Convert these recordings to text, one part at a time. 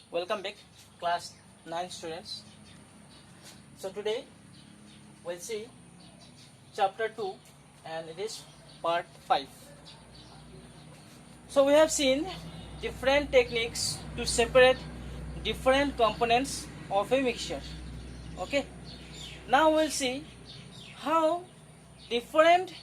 Welcome back, class 9 students. So today we'll see chapter 2 and it is part 5. So we have seen different techniques to separate different components of a mixture. Okay. Now we'll see how different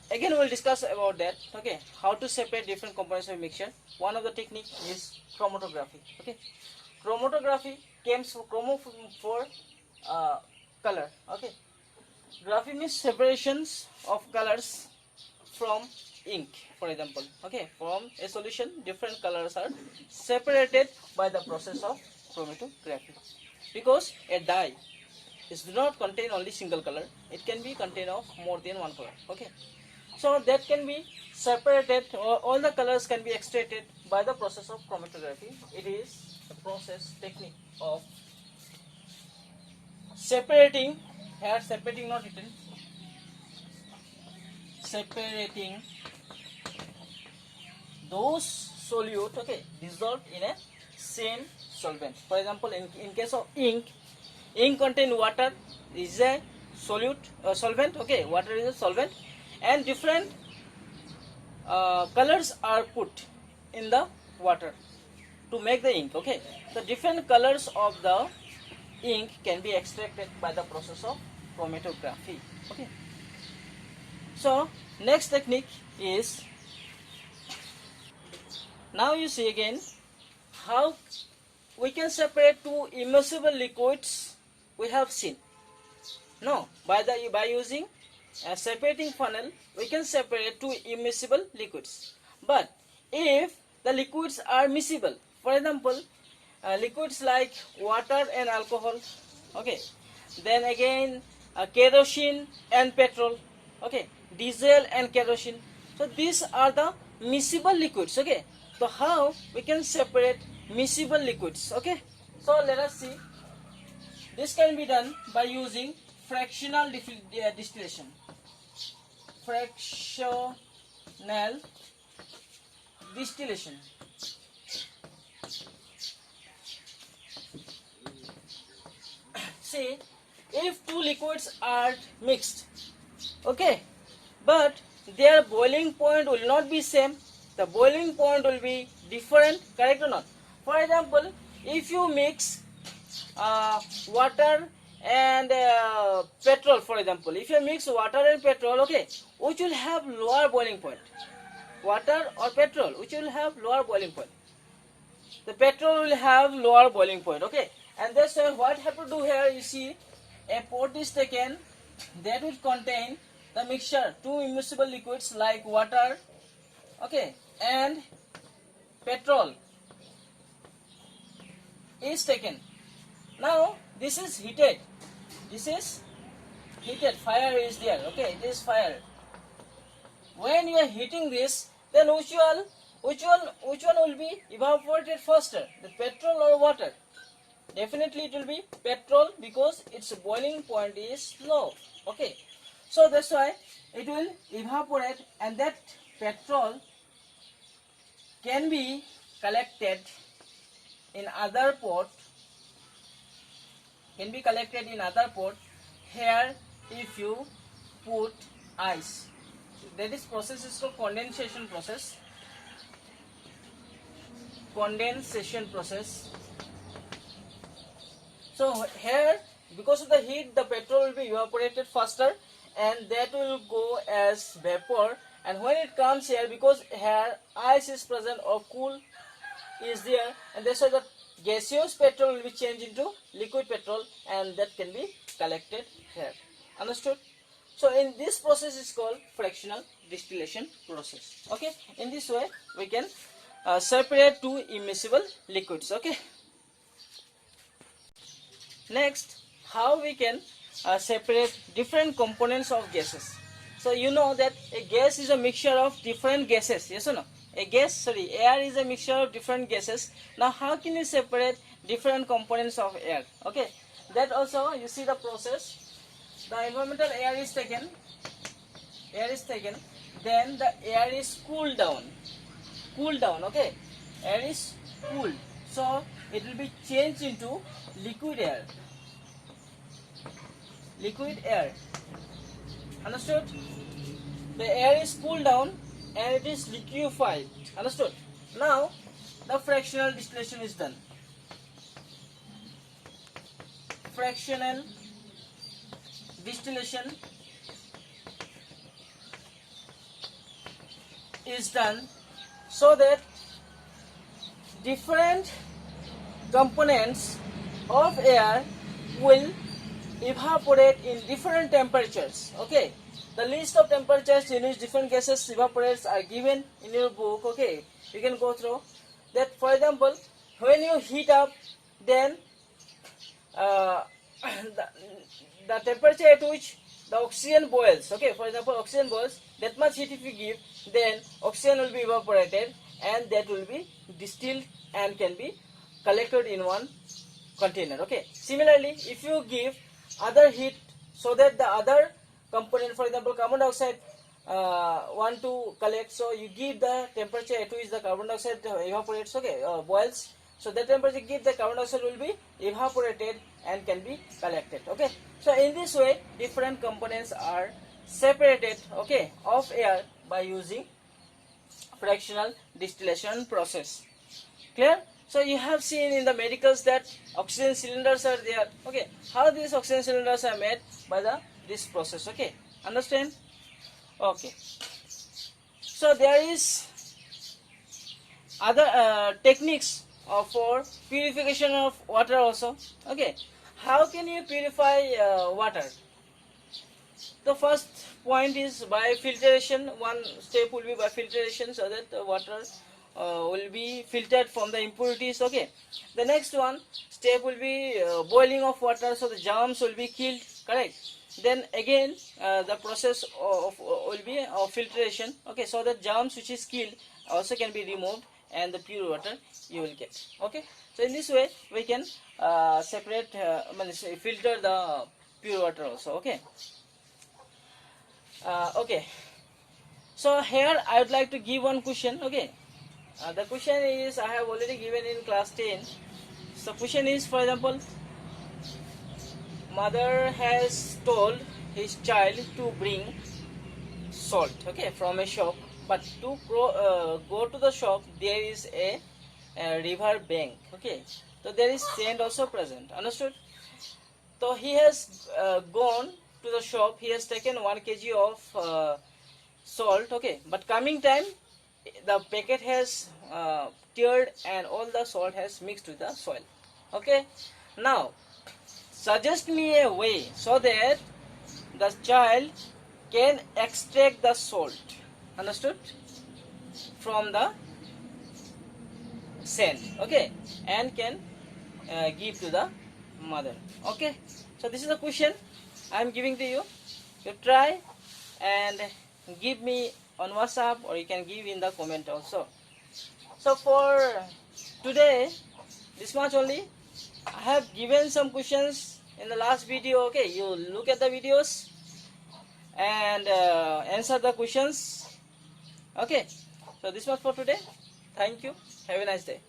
again we'll discuss about that. Okay, how to separate different components of a mixture. One of the technique is chromatography. Okay, chromatography comes for for color. Okay, graphy means separations of colors from ink, for example. Okay, from a solution different colors are separated by the process of chromatography, because a dye is do not contain only single color, it can be contain of more than one color. Okay, so that can be separated, or all the colors can be extracted by the process of chromatography. It is the process technique of separating, here separating not written, separating those solute, okay, dissolved in a same solvent. For example, in case of ink contain water, is a solute solvent. Okay, water is a solvent, and different colors are put in the water to make the ink. Okay, the different colors of the ink can be extracted by the process of chromatography. Okay, so next technique is, now you see again how we can separate two immersible liquids. We have seen, no, by using a separating funnel we can separate two immiscible liquids. But if the liquids are miscible, for example liquids like water and alcohol, okay, then again kerosene and petrol, okay, diesel and kerosene, so these are the miscible liquids. Okay, so how we can separate miscible liquids? Okay, so let us see. This can be done by using fractional distillation. Fractional distillation. See, if two liquids are mixed, okay, but their boiling point will not be same, the boiling point will be different, correct or not? For example, if you mix water and petrol, for example, if you mix water and petrol, okay, which will have lower boiling point? Water or petrol, which will have lower boiling point? The petrol will have lower boiling point. Okay, and that's why what have to do here, you see, a pot is taken that will contain the mixture, two immiscible liquids like water, okay, and petrol is taken. Now this is heated, fire is there. Okay, it is fire. When you are heating this, then which one will be evaporated faster, the petrol or water? Definitely it will be petrol, because its boiling point is low. Okay, so that's why it will evaporate, and that petrol can be collected in other pot, here if you put ice. That is process is called condensation process. So here, because of the heat, the petrol will be evaporated faster, and that will go as vapor. And when it comes here, because here ice is present or cool is there, and that's why the gaseous petrol will be changed into liquid petrol, and that can be collected here. Understood? So in this process is called fractional distillation process. Okay, in this way we can separate two immiscible liquids. Okay, next, how we can separate different components of gases. So you know that a gas is a mixture of different gases, yes or no? Air is a mixture of different gases. Now how can you separate different components of air? Okay, that also you see the process. The environmental air is taken, then the air is cooled down. Okay, air is cooled, so it will be changed into liquid air. Liquid air. Understood? The air is cooled down and it is liquefied. Understood? Now the fractional distillation is done. Fractional distillation is done so that different components of air will evaporate in different temperatures. Okay, the list of temperatures in which different gases evaporates are given in your book. Okay, you can go through that. For example, when you heat up, then the temperature at which the oxygen boils, okay, for example, oxygen boils, that much heat if you give, then oxygen will be evaporated and that will be distilled and can be collected in one container. Okay, similarly, if you give other heat so that the other component, for example, carbon dioxide want to collect, so you give the temperature at which the carbon dioxide evaporates, okay, boils, so that temperature give the carbon dioxide will be evaporated and can be collected. Okay, so in this way different components are separated, okay, of air by using fractional distillation process. Clear? So you have seen in the medicals that oxygen cylinders are there. Okay, how these oxygen cylinders are made? By this process. Okay, understand? Okay, so there is other techniques for purification of water also. Okay, how can you purify water? The first point is by filtration. One step will be by filtration, so that the water will be filtered from the impurities. Okay, the next one step will be boiling of water, so the germs will be killed. Correct? Then again the process of will be of filtration. Okay, so that germs which is killed also can be removed and the pure water you will get. Okay, so in this way we can separate filter the pure water also. Okay. Okay, so here I would like to give one question. Okay, the question is, I have already given in class 10. So question is, for example, mother has told his child to bring salt, okay, from a shop, but to go to the shop there is a river bank. Okay, so there is sand also present. Understood? So he has gone to the shop, he has taken 1 kg of salt. Okay, but coming time the packet has teared and all the salt has mixed with the soil. Okay, now suggest me a way so that the child can extract the salt, understood, from the sand. Okay, and can give to the mother. Okay, so this is the question I am giving to you. You try and give me on WhatsApp, or you can give in the comment also. So for today this much only. I have given some questions in the last video. Okay, you look at the videos and answer the questions. Okay, so this much for today. Thank you. Have a nice day.